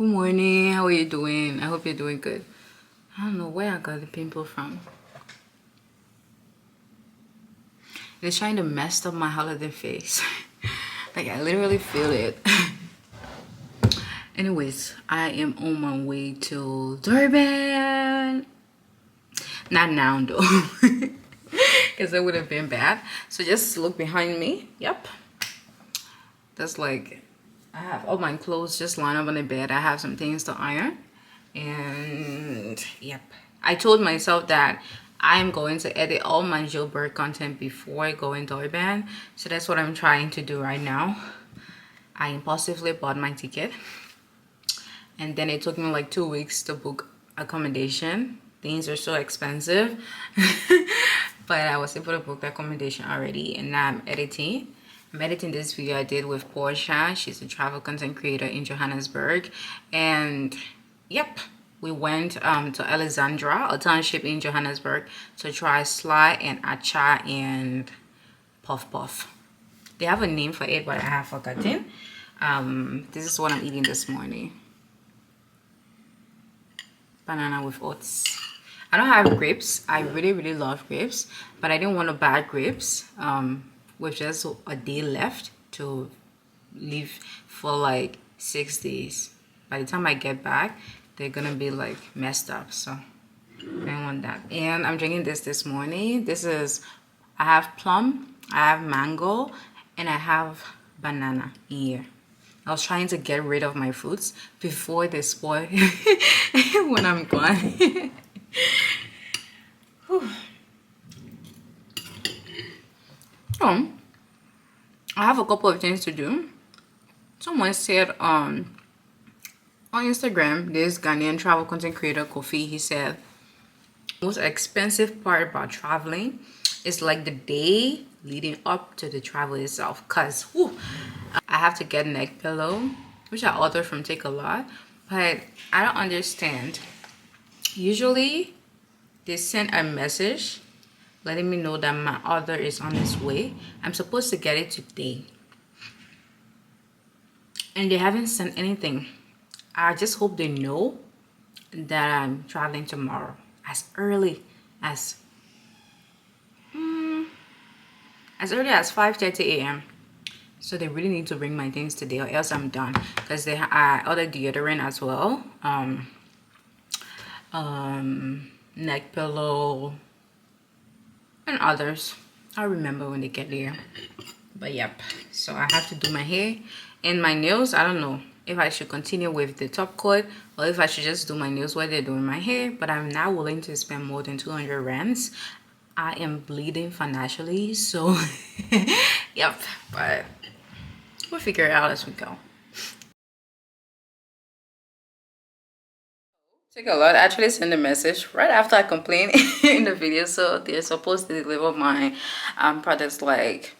Good morning. How are you doing? I hope you're doing good. I don't know where I got the pimple from. It's trying to mess up my holiday face. Like I literally feel it. Anyways, I am on my way to Durban. Not now though. Because it would have been bad. So just look behind me. Yep. That's like I have all my clothes just lined up on the bed. I have some things to iron. And yep, I told myself that I'm going to edit all my jailbird content before I go into Durban. So that's what I'm trying to do right now. I impulsively bought my ticket. And then it took me like 2 weeks to book accommodation. Things are so expensive. But I was able to book the accommodation already. And now I'm editing. I'm editing this video I did with Portia. She's a travel content creator in Johannesburg. And yep, we went to Alexandra, a township in Johannesburg, to try sly and acha and puff puff. They have a name for it, but I have forgotten. This is what I'm eating this morning. Banana with oats. I don't have grapes. I really love grapes, but I didn't want to buy grapes with just a day left to live for like 6 days. By the time I get back, they're gonna be like messed up, so I don't want that. And I'm drinking this morning. I have plum, I have mango, and I have banana in here. I was trying to get rid of my fruits before they spoil when I'm gone. I have a couple of things to do. Someone said on Instagram, this Ghanaian travel content creator Kofi, he said most expensive part about traveling is like the day leading up to the travel itself, because I have to get a neck pillow, which I ordered from Take a Lot, but I don't understand. Usually they send a message letting me know that my order is on its way. I'm supposed to get it today, and they haven't sent anything. I just hope they know that I'm traveling tomorrow as early as 5:30 a.m. So they really need to bring my things today, or else I'm done. Because I ordered deodorant as well, neck pillow, and others. I'll remember when they get there. But yep, so I have to do my hair and my nails. I don't know if I should continue with the top coat or if I should just do my nails while they're doing my hair, but I'm not willing to spend more than 200 rands. I am bleeding financially, so yep, but we'll figure it out as we go. Take a Lot actually sent a message right after I complained in the video, so they're supposed to deliver my products like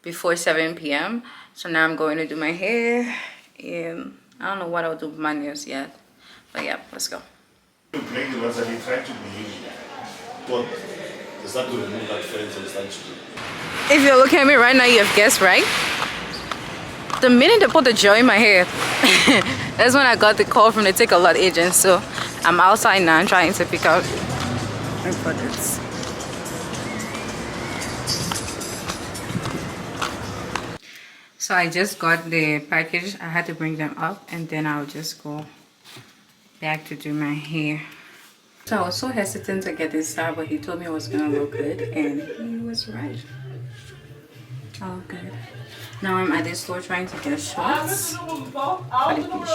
before 7 p.m. So now I'm going to do my hair, and I don't know what I'll do with my nails yet, but yeah, let's go. To bring the ones that he tried to believe, but it's not to remove that friends and start to do. If you're looking at me right now, you have guessed right. The minute they put the gel in my hair, that's when I got the call from the Take a Lot agent. So I'm outside now trying to pick out my products. So I just got the package. I had to bring them up, and then I'll just go back to do my hair. So I was so hesitant to get this style, but he told me it was gonna look good, and he was right. Oh, good. Now I'm at this store trying to get shorts for the beach.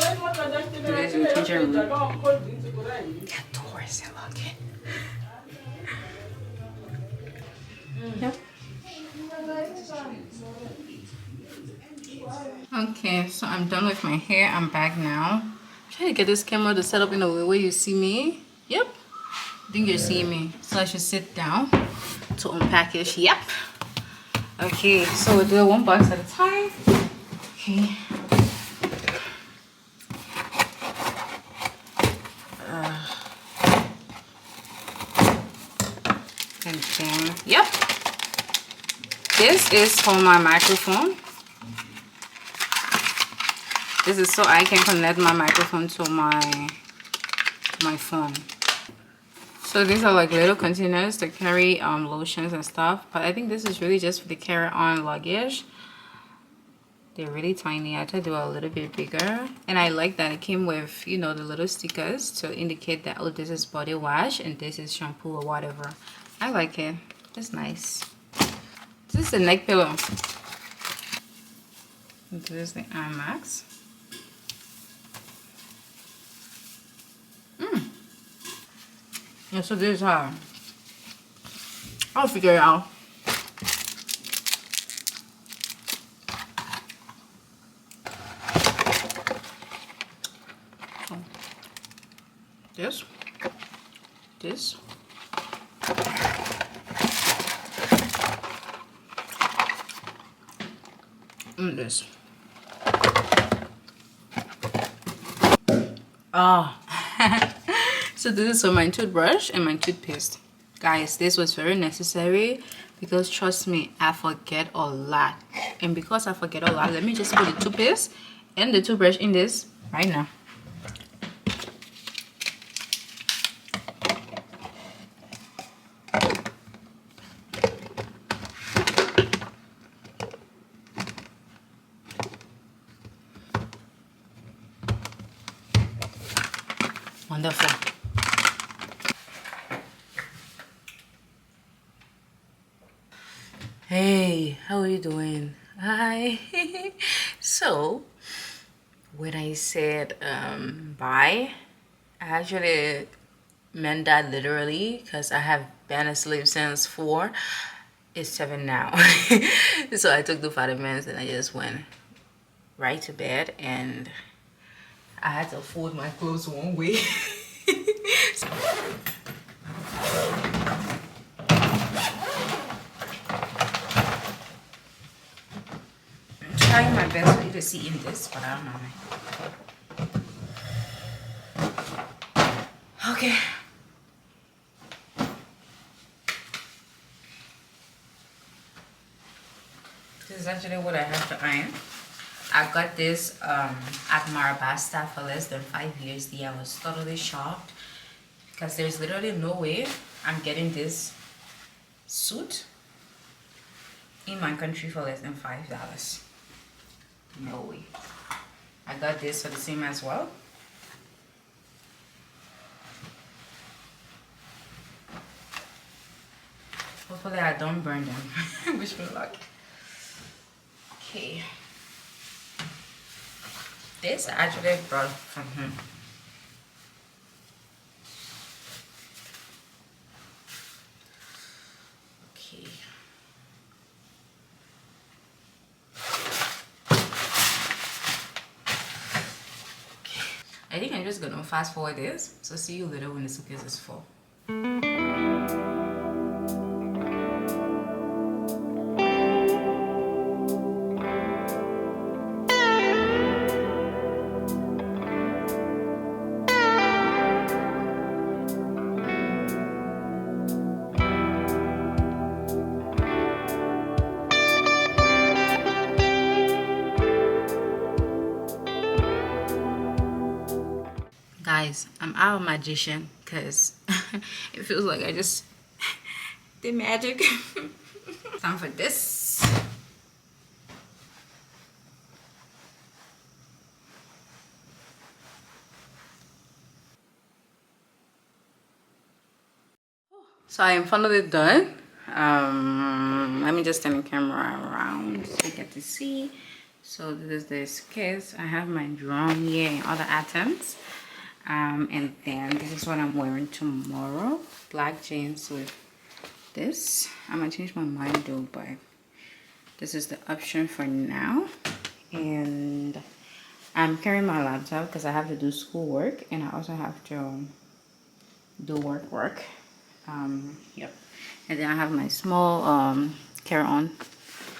Today's in teacher room. Get doors and lock it. Yep. Okay, so I'm done with my hair. I'm back now. I'm trying to get this camera to set up in a way where you see me. Yep. I think you're seeing me. So I should sit down to unpackage. Yep. Okay, so we'll do it one box at a time. Okay. And then, yep. This is for my microphone. This is so I can connect my microphone to my phone. So these are like little containers to carry lotions and stuff, but I think this is really just for the carry-on luggage. They're really tiny. I thought they were a little bit bigger, and I like that it came with, you know, the little stickers to indicate that, oh, this is body wash and this is shampoo or whatever. I like it. It's nice. This is a neck pillow. This is the IMAX. Yeah, so this is how I'll figure it out. So, this, and this. Oh. So this is for my toothbrush and my toothpaste. Guys, this was very necessary because trust me, I forget a lot. And because I forget a lot, let me just put the toothpaste and the toothbrush in this right now. Wonderful. Hey, how are you doing? Hi. So when I said bye, I actually meant that literally because I have been asleep since 4. It's 7 now. So I took the vitamins and I just went right to bed, and I had to fold my clothes one way. So, I'm trying my best for you to see in this, but I don't know. Okay. This is actually what I have to iron. I got this at Marabasta for less than 5 years. I was totally shocked because there's literally no way I'm getting this suit in my country for less than $5. No way. I got this for the same as well. Hopefully I don't burn them. Wish me luck. Okay. This I actually brought from home. Okay. I think I'm just gonna fast forward this. So see you later when the suitcase is full. Guys, I'm out of magician because it feels like I just did magic. Time for this. So I am finally done. Let me just turn the camera around so you get to see. So this is this case. I have my drum here and other items. And then this is what I'm wearing tomorrow. Black jeans with this. I'm gonna change my mind though, but this is the option for now. And I'm carrying my laptop because I have to do schoolwork and I also have to do work. Yep. And then I have my small carry-on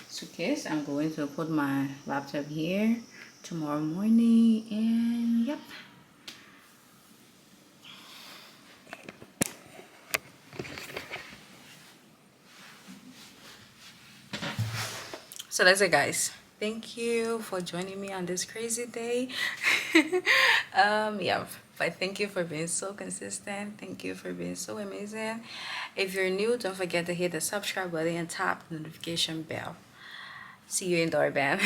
suitcase. I'm going to put my laptop here tomorrow morning, and yep. So that's it, guys. thank you for joining me on this crazy day. Yeah, but thank you for being so consistent. Thank you for being so amazing. If you're new, don't forget to hit the subscribe button and tap the notification bell. See you in Durban.